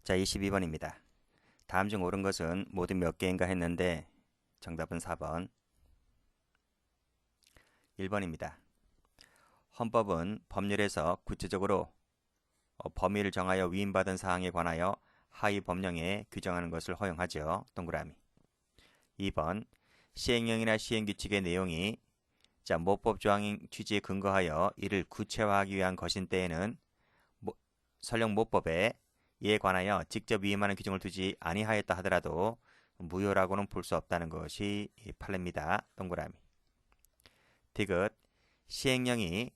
자, 22번입니다. 다음 중 옳은 것은 모두 몇 개인가 했는데 정답은 4번. 1번입니다. 헌법은 법률에서 구체적으로 범위를 정하여 위임받은 사항에 관하여 하위 법령에 규정하는 것을 허용하죠. 동그라미. 2번. 시행령이나 시행규칙의 내용이 모법 조항 취지에 근거하여 이를 구체화하기 위한 것인 때에는 설령 모법에 이에 관하여 직접 위임하는 규정을 두지 아니하였다 하더라도 무효라고는 볼 수 없다는 것이 판례입니다. 동그라미. 디귿. 시행령이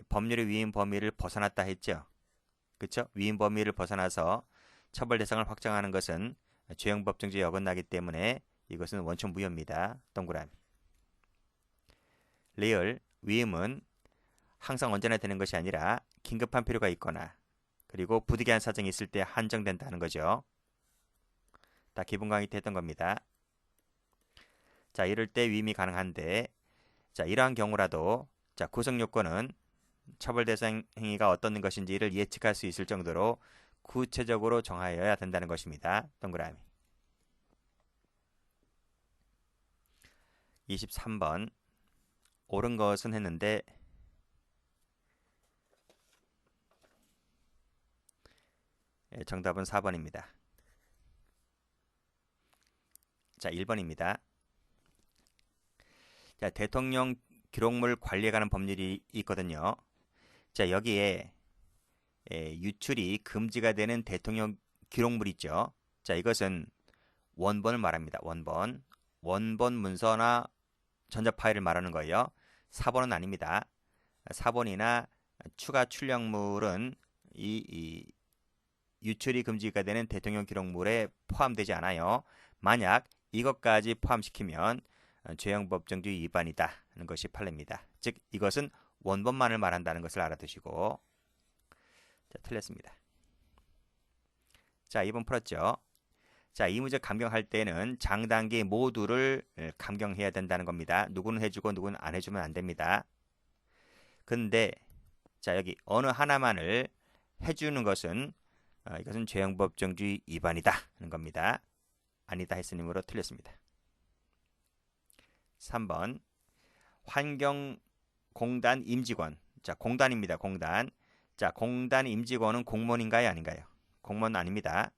법률의 위임 범위를 벗어났다 했죠. 그렇죠? 위임 범위를 벗어나서 처벌 대상을 확정하는 것은 죄형 법정주의에 어긋나기 때문에 이것은 원천 무효입니다. 동그라미. 리을. 위임은 항상 언제나 되는 것이 아니라 긴급한 필요가 있거나 그리고 부득이한 사정이 있을 때 한정된다는 거죠. 다 기본 강의 때 했던 겁니다. 자, 이럴 때 위임이 가능한데 이러한 경우라도 구성 요건은 처벌 대상 행위가 어떤 것인지를 예측할 수 있을 정도로 구체적으로 정하여야 된다는 것입니다. 동그라미. 23번. 옳은 것은 했는데 정답은 4번입니다. 자, 1번입니다. 자, 대통령 기록물 관리에 관한 법률이 있거든요. 자, 여기에 유출이 금지가 되는 대통령 기록물 있죠. 자, 이것은 원본을 말합니다. 원본 문서나 전자 파일을 말하는 거예요. 사본은 아닙니다. 사본이나 추가 출력물은 이 유출이 금지가 되는 대통령 기록물에 포함되지 않아요. 만약 이것까지 포함시키면 죄형 법정주의 위반이다 하는 것이 판례입니다. 즉 이것은 원본만을 말한다는 것을 알아두시고. 자, 틀렸습니다. 자, 2번 풀었죠. 자, 이 문제 감경할 때는 장단기 모두를 감경해야 된다는 겁니다. 누구는 해주고 누구는 안 해주면 안 됩니다. 근데 자, 여기 어느 하나만을 해주는 것은 이것은 죄형 법정주의 위반이다 하는 겁니다. 아니다 했으므로 틀렸습니다. 3번. 환경공단 임직원. 자, 공단입니다. 공단. 자, 공단 임직원은 공무원인가요? 아닌가요? 공무원 아닙니다.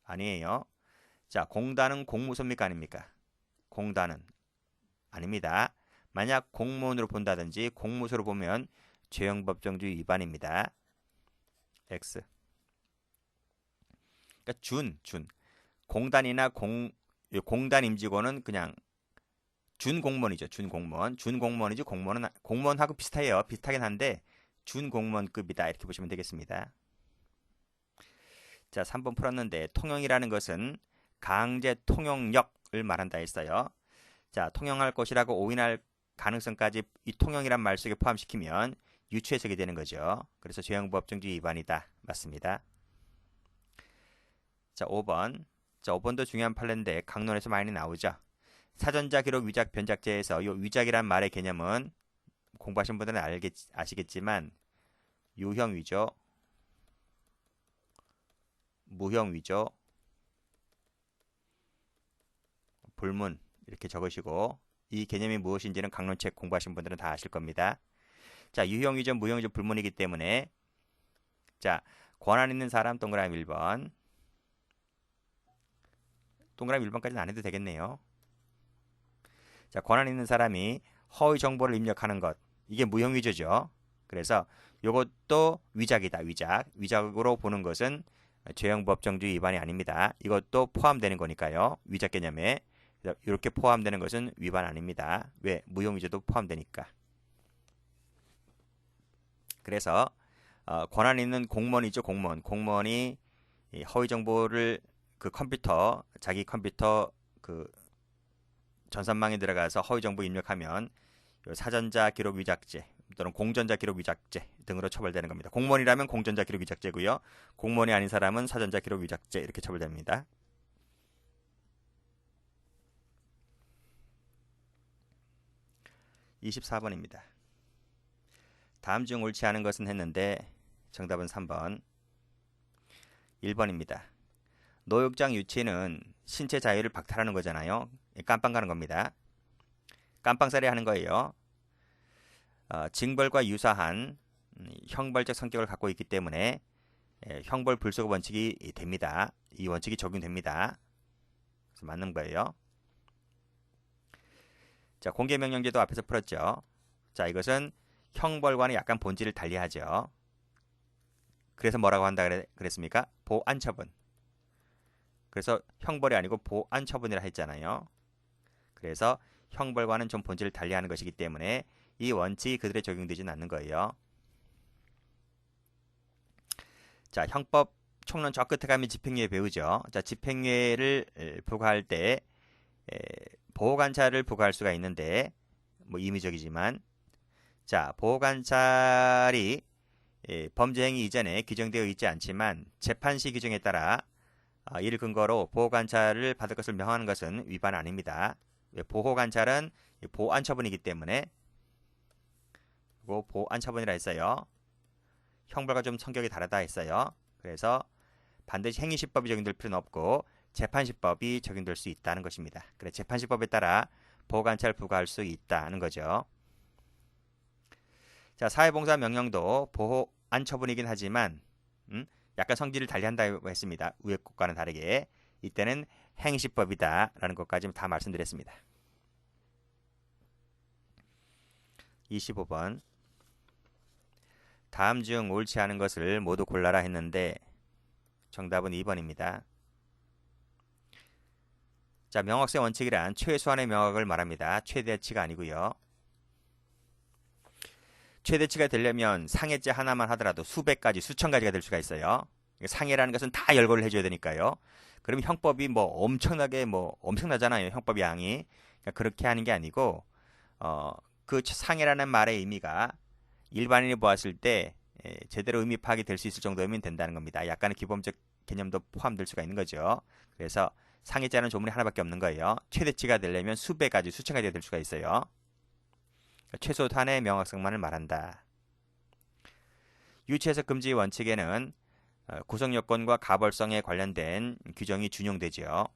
아니에요. 자, 공단은 공무소입니까? 아닙니까? 공단은 아닙니다. 만약 공무원으로 본다든지 공무소로 보면 죄형 법정주의 위반입니다. X. 그러니까 공단이나 공단 임직원은 그냥 준공무원이죠. 준공무원이지 공무원하고 비슷해요. 비슷하긴 한데 준공무원급이다 이렇게 보시면 되겠습니다. 자, 3번 풀었는데 통용이라는 것은 강제 통용력을 말한다 했어요. 자, 통용할 것이라고 오인할 가능성까지 이 통용이란 말 속에 포함시키면 유추해석이 되는 거죠. 그래서 죄형 법정주의 위반이다. 맞습니다. 자, 5번. 자, 5번도 중요한 판례인데 강론에서 많이 나오죠. 사전자 기록 위작 변작제에서 이 위작이란 말의 개념은 공부하신 분들은 아시겠지만 유형 위조, 무형 위조, 불문 이렇게 적으시고 이 개념이 무엇인지는 강론책 공부하신 분들은 다 아실 겁니다. 자, 유형 위조, 무형 위조, 불문이기 때문에 자, 권한 있는 사람 동그라미 1번. 동그라미 1번까지는 안 해도 되겠네요. 자, 권한 있는 사람이 허위 정보를 입력하는 것. 이게 무형 위조죠. 그래서 이것도 위작이다. 위작으로 보는 것은 죄형 법정주의 위반이 아닙니다. 이것도 포함되는 거니까요. 위작 개념에 이렇게 포함되는 것은 위반 아닙니다. 왜? 무형 위조도 포함되니까. 그래서 권한 있는 공무원이죠. 공무원이 허위 정보를 그 컴퓨터 자기 컴퓨터 그 전산망에 들어가서 허위 정보 입력하면 사전자 기록 위작죄 또는 공전자 기록 위작죄 등으로 처벌되는 겁니다. 공무원이라면 공전자 기록 위작죄고요. 공무원이 아닌 사람은 사전자 기록 위작죄 이렇게 처벌됩니다. (24번입니다) 다음 중 옳지 않은 것은 했는데 정답은 3번. 1번입니다. 노역장 유치는 신체 자유를 박탈하는 거잖아요. 깜빵 가는 겁니다. 깜빵살이 하는 거예요. 징벌과 유사한 형벌적 성격을 갖고 있기 때문에 형벌 불소급 원칙이 됩니다. 이 원칙이 적용됩니다. 그래서 맞는 거예요. 자, 공개명령제도 앞에서 풀었죠. 자, 이것은 형벌과는 약간 본질을 달리하죠. 그래서 뭐라고 한다 그랬습니까? 보안처분. 그래서 형벌이 아니고 보안처분이라 했잖아요. 그래서 형벌과는 좀 본질을 달리하는 것이기 때문에 이 원칙이 그들에 적용되지는 않는 거예요. 자, 형법 총론 저 끝에 가면 집행유예 배우죠. 자, 집행유예를 부과할 때 보호관찰을 부과할 수가 있는데 뭐 임의적이지만, 자, 보호관찰이 범죄 행위 이전에 규정되어 있지 않지만 재판시 규정에 따라 이를 근거로 보호관찰을 받을 것을 명하는 것은 위반 아닙니다. 보호관찰은 보안처분이기 때문에 보안처분이라 했어요. 형벌과 좀 성격이 다르다 했어요. 그래서 반드시 행위시법이 적용될 필요는 없고 재판시법이 적용될 수 있다는 것입니다. 그래, 재판시법에 따라 보호관찰 부과할 수 있다는 거죠. 자, 사회봉사 명령도 보호안처분이긴 하지만 약간 성질을 달리한다고 했습니다. 위의 것과는 다르게 이때는 행시법이다 라는 것까지 다 말씀드렸습니다. 25번 다음 중 옳지 않은 것을 모두 골라라 했는데 정답은 2번입니다. 자, 명확성 원칙이란 최소한의 명확을 말합니다. 최대치가 아니고요. 최대치가 되려면 상해죄 하나만 하더라도 수백 가지, 수천 가지가 될 수가 있어요. 상해라는 것은 다 열거를 해줘야 되니까요. 그러면 형법이 뭐 엄청나게 엄청나잖아요. 형법 양이. 그러니까 그렇게 하는 게 아니고 그 상해라는 말의 의미가 일반인이 보았을 때 제대로 의미 파악이 될 수 있을 정도면 된다는 겁니다. 약간의 기본적 개념도 포함될 수가 있는 거죠. 그래서 상해죄는 조문이 하나밖에 없는 거예요. 최대치가 되려면 수백 가지, 수천 가지가 될 수가 있어요. 최소한의 명확성만을 말한다. 유치해석 금지 원칙에는 구성요건과 가벌성에 관련된 규정이 준용되죠.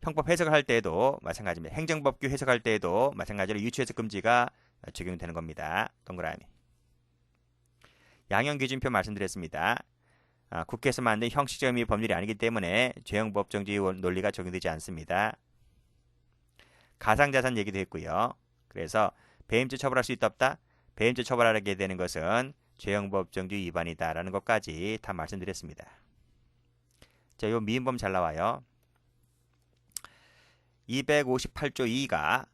형법 해석을 할 때에도 마찬가지입니다. 행정법규 해석할 때에도 마찬가지로 유치해석 금지가 적용되는 겁니다. 동그라미. 양형기준표 말씀드렸습니다. 국회에서 만든 형식적 의미 법률이 아니기 때문에 죄형법정지 논리가 적용되지 않습니다. 가상자산 얘기도 했고요. 그래서 배임죄 처벌할 수 있다 없다? 배임죄 처벌하게 되는 것은 죄형법정지 위반이다라는 것까지 다 말씀드렸습니다. 자, 요 미인범 잘 나와요. 258조 2가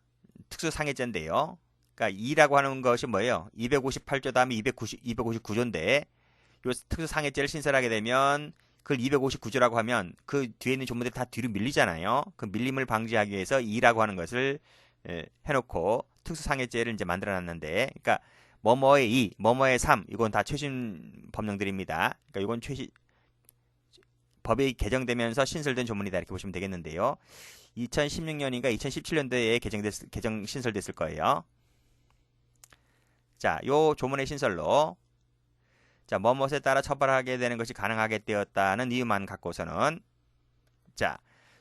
특수상해죄인데요. 그러니까 2라고 하는 것이 뭐예요? 258조 다음에 259조인데 요 특수상해죄를 신설하게 되면 그걸 259조라고 하면 그 뒤에 있는 조문들이 다 뒤로 밀리잖아요. 그 밀림을 방지하기 위해서 2라고 하는 것을 해놓고 특수상해죄를 이제 만들어놨는데, 그러니까 뭐뭐의 2, 뭐뭐의 3, 이건 다 최신 법령들입니다. 그러니까 이건 법이 개정되면서 신설된 조문이다 이렇게 보시면 되겠는데요. 2016년인가 2017년도에 개정 신설됐을 거예요. 자, 요 조문의 신설로 자, 뭐뭇에 따라 처벌하게 되는 것이 가능하게 되었다는 이유만 갖고서는 자,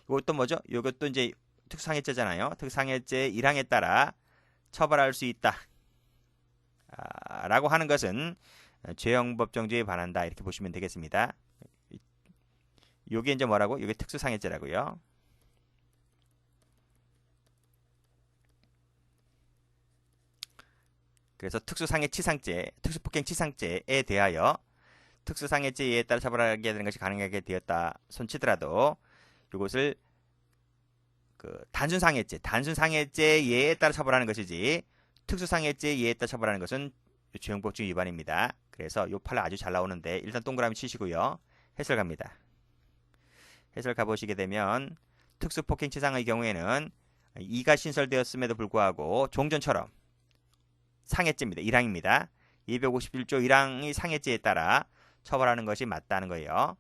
이것도 뭐죠? 이것도 이제 특수상해죄잖아요. 특수상해죄 1항에 따라 처벌할 수 있다. 라고 하는 것은 죄형법정지에 반한다. 이렇게 보시면 되겠습니다. 요게 이제 뭐라고? 이게 특수상해죄라고요. 그래서 특수상해치상죄, 특수폭행치상죄에 대하여 특수상해죄에 따라 처벌하게 되는 것이 가능하게 되었다 손치더라도 이것을 단순상해죄에 따라 처벌하는 것이지 특수상해죄에 따라 처벌하는 것은 죄형법정 위반입니다. 그래서 요 판례 아주 잘 나오는데 일단 동그라미 치시고요. 해설 갑니다. 해설 가보시게 되면 특수폭행치상의 경우에는 2가 신설되었음에도 불구하고 종전처럼 상해죄입니다. 1항입니다. 251조 1항이 상해죄에 따라 처벌하는 것이 맞다는 거예요.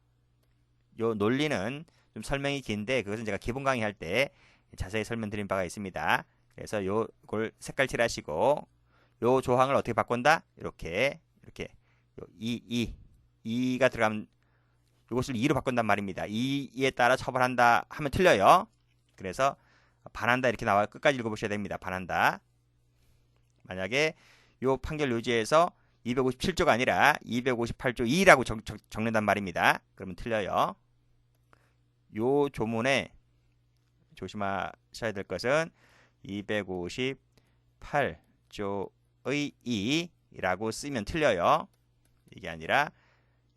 요 논리는 좀 설명이 긴데 그것은 제가 기본 강의할 때 자세히 설명드린 바가 있습니다. 그래서 요걸 색깔 칠하시고 요 조항을 어떻게 바꾼다? 이렇게 요 2 이가 들어가면 이것을 2로 바꾼단 말입니다. 이에 따라 처벌한다 하면 틀려요. 그래서 반한다 이렇게 나와요. 끝까지 읽어보셔야 됩니다. 반한다. 만약에 요 판결 요지에서 257조가 아니라 258조 2라고 적는단 말입니다. 그러면 틀려요. 요 조문에 조심하셔야 될 것은 258조의 2라고 쓰면 틀려요. 이게 아니라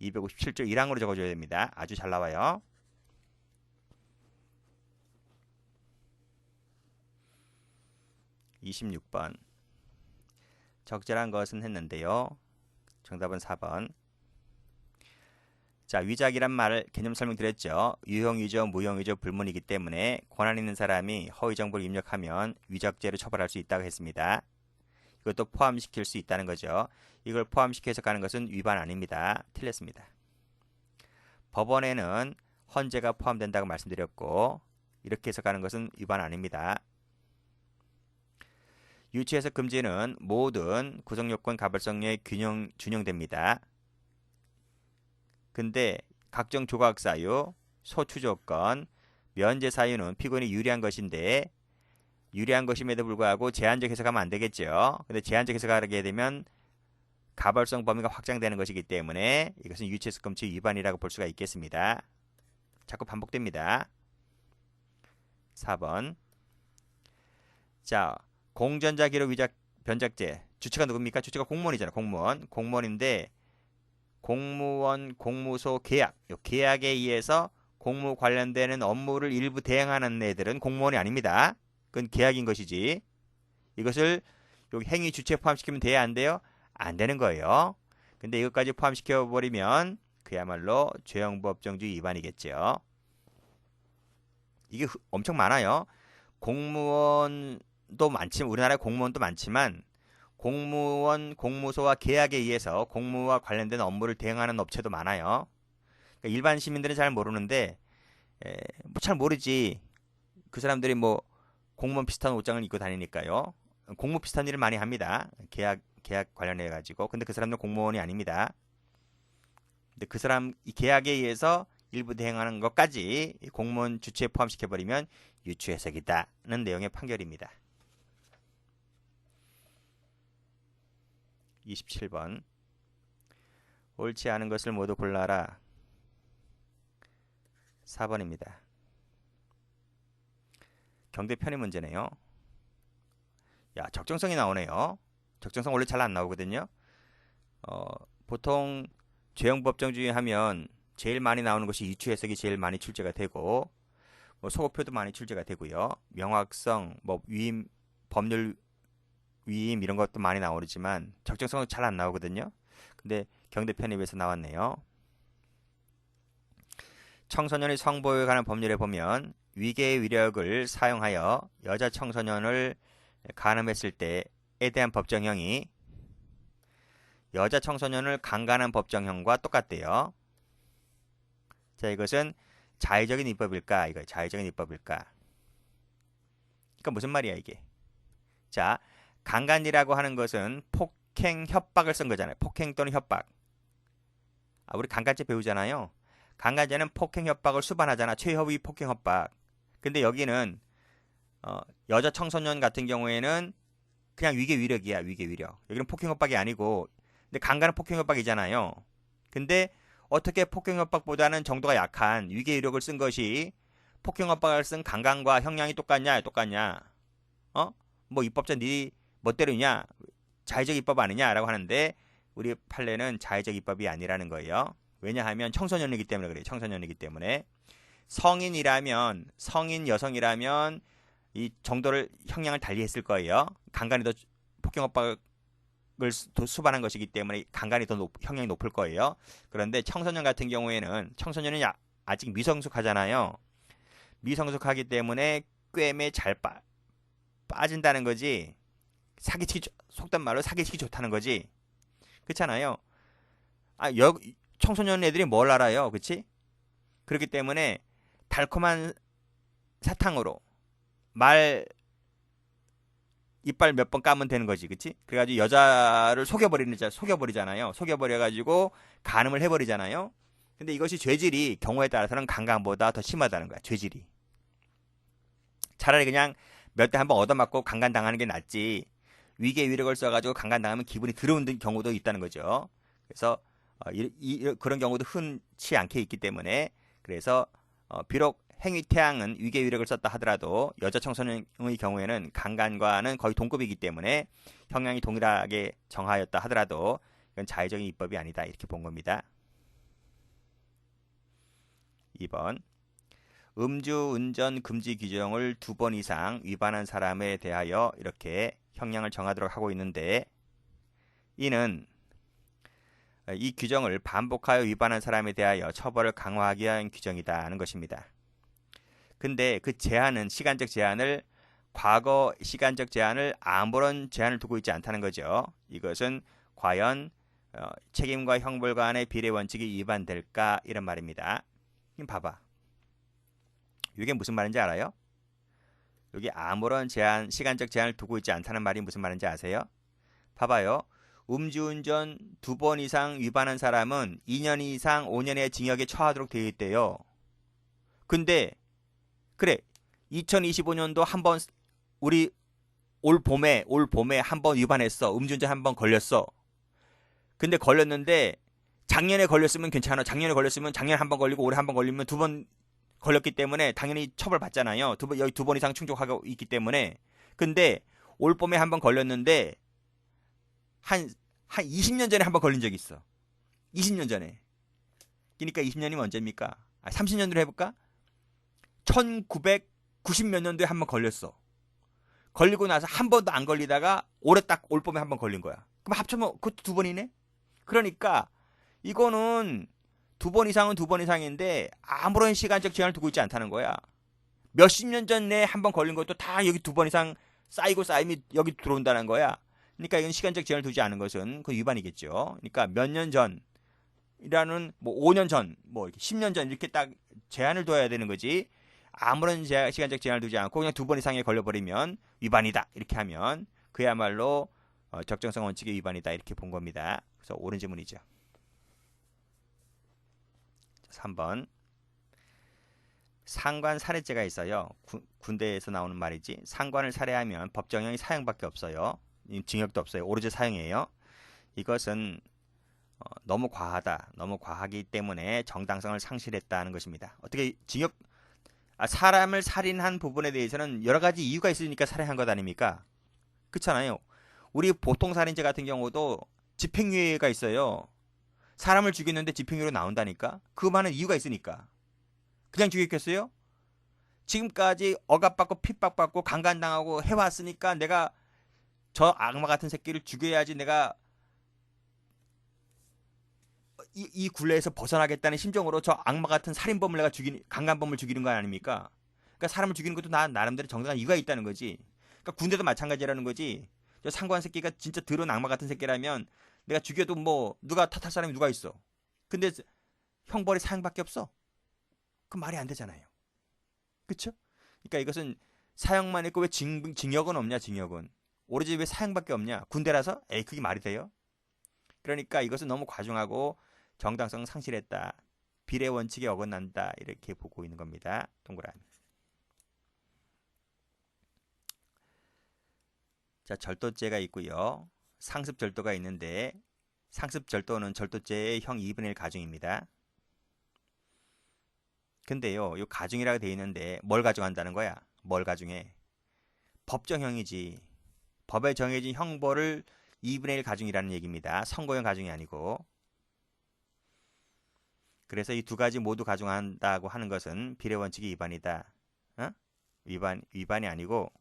257조 1항으로 적어줘야 됩니다. 아주 잘 나와요. 26번. 적절한 것은 했는데요. 정답은 4번. 자, 위작이란 말 개념 설명드렸죠. 유형위조, 무형위조, 불문이기 때문에 권한 있는 사람이 허위 정보를 입력하면 위작죄로 처벌할 수 있다고 했습니다. 이것도 포함시킬 수 있다는 거죠. 이걸 포함시켜서 가는 것은 위반 아닙니다. 틀렸습니다. 법원에는 헌재가 포함된다고 말씀드렸고 이렇게 해서 가는 것은 위반 아닙니다. 유치해석 금지는 모든 구성요건 가벌성에 준용됩니다. 근데 각종 조각 사유, 소추 조건, 면제 사유는 피고인이 유리한 것인데 유리한 것임에도 불구하고 제한적 해석하면 안 되겠죠. 근데 제한적 해석하게 되면 가벌성 범위가 확장되는 것이기 때문에 이것은 유치해석 금지 위반이라고 볼 수가 있겠습니다. 자꾸 반복됩니다. 4번. 자, 공전자 기록 위작 변작죄. 주체가 누굽니까? 주체가 공무원이잖아. 공무원인데 공무원 공무소 계약. 요 계약에 의해서 공무 관련되는 업무를 일부 대행하는 애들은 공무원이 아닙니다. 그건 계약인 것이지. 이것을 여기 행위 주체에 포함시키면 돼야 안 돼요? 안 되는 거예요. 근데 이것까지 포함시켜 버리면 그야말로 죄형법정주의 위반이겠죠. 이게 엄청 많아요. 공무원도 많지만 우리나라에 공무원도 많지만 공무원 공무소와 계약에 의해서 공무와 관련된 업무를 대행하는 업체도 많아요. 그러니까 일반 시민들은 잘 모르는데 뭐 잘 모르지. 그 사람들이 뭐 공무원 비슷한 옷장을 입고 다니니까요. 공무 비슷한 일을 많이 합니다. 계약 관련해 가지고. 근데 그 사람들은 공무원이 아닙니다. 근데 그 사람 이 계약에 의해서 일부 대행하는 것까지 공무원 주체에 포함시켜 버리면 유추해석이다는 내용의 판결입니다. 27번. 옳지 않은 것을 모두 골라라. 4번입니다. 경대 편의 문제네요. 야, 적정성이 나오네요. 적정성 원래 잘 안 나오거든요. 보통 죄형법정주의 하면 제일 많이 나오는 것이 유추해석이 제일 많이 출제가 되고 뭐 소급표도 많이 출제가 되고요. 명확성, 뭐 위임, 법률 위임 이런 것도 많이 나오지만 적정성은 잘 안 나오거든요. 근데 경대 편입에서 나왔네요. 청소년의 성보호에 관한 법률에 보면 위계의 위력을 사용하여 여자 청소년을 간음했을 때에 대한 법정형이 여자 청소년을 강간한 법정형과 똑같대요. 자, 이것은 자의적인 입법일까? 이거 자의적인 입법일까? 그러니까 무슨 말이야 이게? 자, 강간이라고 하는 것은 폭행, 협박을 쓴 거잖아요. 폭행 또는 협박. 우리 강간죄 배우잖아요. 강간죄는 폭행, 협박을 수반하잖아. 최허위 폭행, 협박. 근데 여기는 여자 청소년 같은 경우에는 그냥 위계 위력이야. 위계 위력. 여기는 폭행, 협박이 아니고 근데 강간은 폭행, 협박이잖아요. 근데 어떻게 폭행, 협박보다는 정도가 약한 위계 위력을 쓴 것이 폭행, 협박을 쓴 강간과 형량이 똑같냐? 똑같냐? 뭐 입법자 네 멋대로냐? 자의적 입법 아니냐라고 하는데 우리 판례는 자의적 입법이 아니라는 거예요. 왜냐하면 청소년이기 때문에 그래요. 청소년이기 때문에 성인이라면 성인 여성이라면 이 정도를 형량을 달리했을 거예요. 강간이 더 폭행 협박을 수반한 것이기 때문에 강간이 더 형량이 높을 거예요. 그런데 청소년 같은 경우에는 청소년은 아직 미성숙하잖아요. 미성숙하기 때문에 꿰매 잘 빠진다는 거지. 사기치기 속단 말로 사기치기 좋다는 거지. 그렇잖아요. 청소년 애들이 뭘 알아요, 그렇지? 그렇기 때문에 달콤한 사탕으로 말 이빨 몇 번 까면 되는 거지, 그치? 그래가지고 여자를 속여버리잖아요. 속여버려가지고 간음을 해버리잖아요. 근데 이것이 죄질이 경우에 따라서는 강간보다 더 심하다는 거야, 죄질이. 차라리 그냥 몇 대 한번 얻어맞고 강간당하는 게 낫지. 위계 위력을 써가지고 강간당하면 기분이 더러운 경우도 있다는 거죠. 그래서 그런 경우도 흔치 않게 있기 때문에 그래서 비록 행위태양은 위계 위력을 썼다 하더라도 여자 청소년의 경우에는 강간과는 거의 동급이기 때문에 형량이 동일하게 정하였다 하더라도 이건 자의적인 입법이 아니다 이렇게 본 겁니다. 2번 음주운전 금지 규정을 2번 이상 위반한 사람에 대하여 이렇게 형량을 정하도록 하고 있는데 이는 이 규정을 반복하여 위반한 사람에 대하여 처벌을 강화하기 위한 규정이다 하는 것입니다. 근데 그 제한은 시간적 제한을 과거 시간적 제한을 아무런 제한을 두고 있지 않다는 거죠. 이것은 과연 책임과 형벌 간의 비례 원칙이 위반될까 이런 말입니다. 봐봐. 이게 무슨 말인지 알아요? 여기 아무런 제한, 시간적 제한을 두고 있지 않다는 말이 무슨 말인지 아세요? 봐봐요. 음주운전 2번 이상 위반한 사람은 2년 이상 5년의 징역에 처하도록 되어 있대요. 근데 그래 2025년도 한번 우리 올 봄에 한번 위반했어. 음주운전 한번 걸렸어. 근데 걸렸는데 작년에 걸렸으면 괜찮아. 작년에 걸렸으면 작년에 한번 걸리고 올해 한번 걸리면 2번 걸렸기 때문에 당연히 처벌받잖아요. 여기 2번 이상 충족하고 있기 때문에. 근데 올 봄에 한번 걸렸는데 한 20년 전에 한번 걸린 적이 있어. 20년 전에. 그러니까 20년이면 언제입니까? 30년으로 해볼까? 1990 몇 년도에 한번 걸렸어. 걸리고 나서 한 번도 안 걸리다가 올해 딱 올 봄에 한번 걸린 거야. 그럼 합쳐면 그것도 2번이네? 그러니까 이거는 2번 이상은 2번 이상인데 아무런 시간적 제한을 두고 있지 않다는 거야. 몇십 년 전에 한번 걸린 것도 다 여기 2번 이상 쌓이고 쌓이면 여기 들어온다는 거야. 그러니까 이건 시간적 제한을 두지 않은 것은 그 위반이겠죠. 그러니까 몇 년 전이라는 뭐 5년 전, 뭐 10년 전 이렇게 딱 제한을 둬야 되는 거지. 아무런 시간적 제한을 두지 않고 그냥 2번 이상에 걸려버리면 위반이다. 이렇게 하면 그야말로 적정성 원칙의 위반이다. 이렇게 본 겁니다. 그래서 옳은 질문이죠. 3번 상관 살해죄가 있어요. 군대에서 나오는 말이지. 상관을 살해하면 법정형이 사형밖에 없어요. 징역도 없어요. 오로지 사형이에요. 이것은 너무 과하다. 너무 과하기 때문에 정당성을 상실했다는 것입니다. 어떻게 사람을 살인한 부분에 대해서는 여러 가지 이유가 있으니까 살해한 것 아닙니까? 그렇잖아요. 우리 보통 살인죄 같은 경우도 집행유예가 있어요. 사람을 죽였는데 집행유예로 나온다니까? 그 많은 이유가 있으니까. 그냥 죽였겠어요? 지금까지 억압받고 핍박받고 강간당하고 해왔으니까 내가 저 악마 같은 새끼를 죽여야지 내가 이 굴레에서 벗어나겠다는 심정으로 저 악마 같은 살인범을 내가 강간범을 죽이는 거 아닙니까? 그러니까 사람을 죽이는 것도 나름대로 정당한 이유가 있다는 거지. 그러니까 군대도 마찬가지라는 거지. 저 상관 새끼가 진짜 더러운 악마 같은 새끼라면 내가 죽여도 뭐 누가 탓할 사람이 누가 있어. 근데 형벌이 사형밖에 없어. 그 말이 안 되잖아요. 그쵸? 그러니까 이것은 사형만 있고 왜 징역은 없냐, 징역은. 오로지 왜 사형밖에 없냐? 군대라서? 에이, 그게 말이 돼요? 그러니까 이것은 너무 과중하고 정당성 상실했다. 비례 원칙에 어긋난다. 이렇게 보고 있는 겁니다. 동그라미. 자, 절도죄가 있고요. 상습절도가 있는데 상습절도는 절도죄의 형 2분의 1 가중입니다. 근데요, 이 가중이라고 되어 있는데 뭘 가중한다는 거야? 뭘 가중해? 법정형이지. 법에 정해진 형벌을 2분의 1 가중이라는 얘기입니다. 선고형 가중이 아니고. 그래서 이 두 가지 모두 가중한다고 하는 것은 비례 원칙의 위반이다. 위반이 아니고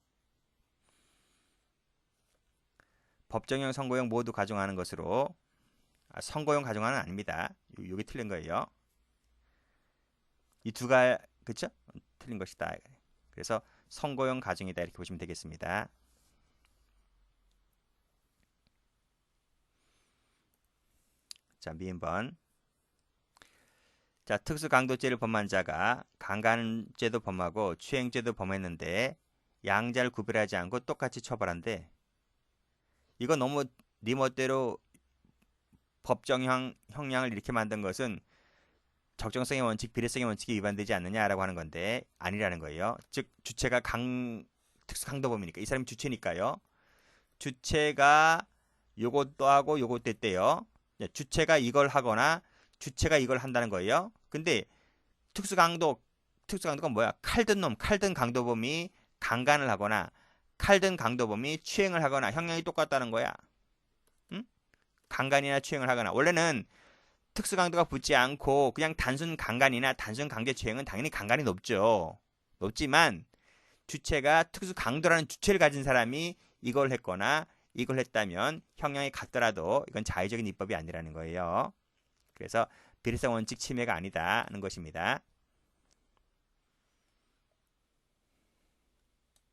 법정형, 선고형 모두 가중하는 것으로 선고형 가중하는 아닙니다. 여기 틀린 거예요. 이 그쵸? 틀린 것이다. 그래서 선고형 가중이다 이렇게 보시면 되겠습니다. 자, 미인번. 자, 특수강도죄를 범한 자가 강간죄도 범하고 추행죄도 범했는데 양자를 구별하지 않고 똑같이 처벌한대. 이거 너무 네 멋대로 법정 형량을 이렇게 만든 것은 적정성의 원칙, 비례성의 원칙이 위반되지 않느냐라고 하는 건데 아니라는 거예요. 즉 주체가 특수 강도 범위니까 이 사람이 주체니까요. 주체가 요것도 하고 요것도 했대요. 주체가 이걸 하거나 주체가 이걸 한다는 거예요. 근데 특수강도가 뭐야? 칼든 강도범이 강간을 하거나 칼든 강도범이 추행을 하거나 형량이 똑같다는 거야. 응? 강간이나 추행을 하거나 원래는 특수강도가 붙지 않고 그냥 단순 강간이나 단순 강제추행은 당연히 강간이 높죠. 높지만 주체가 특수강도라는 주체를 가진 사람이 이걸 했거나 이걸 했다면 형량이 같더라도 이건 자의적인 입법이 아니라는 거예요. 그래서 비례성 원칙 침해가 아니다는 것입니다.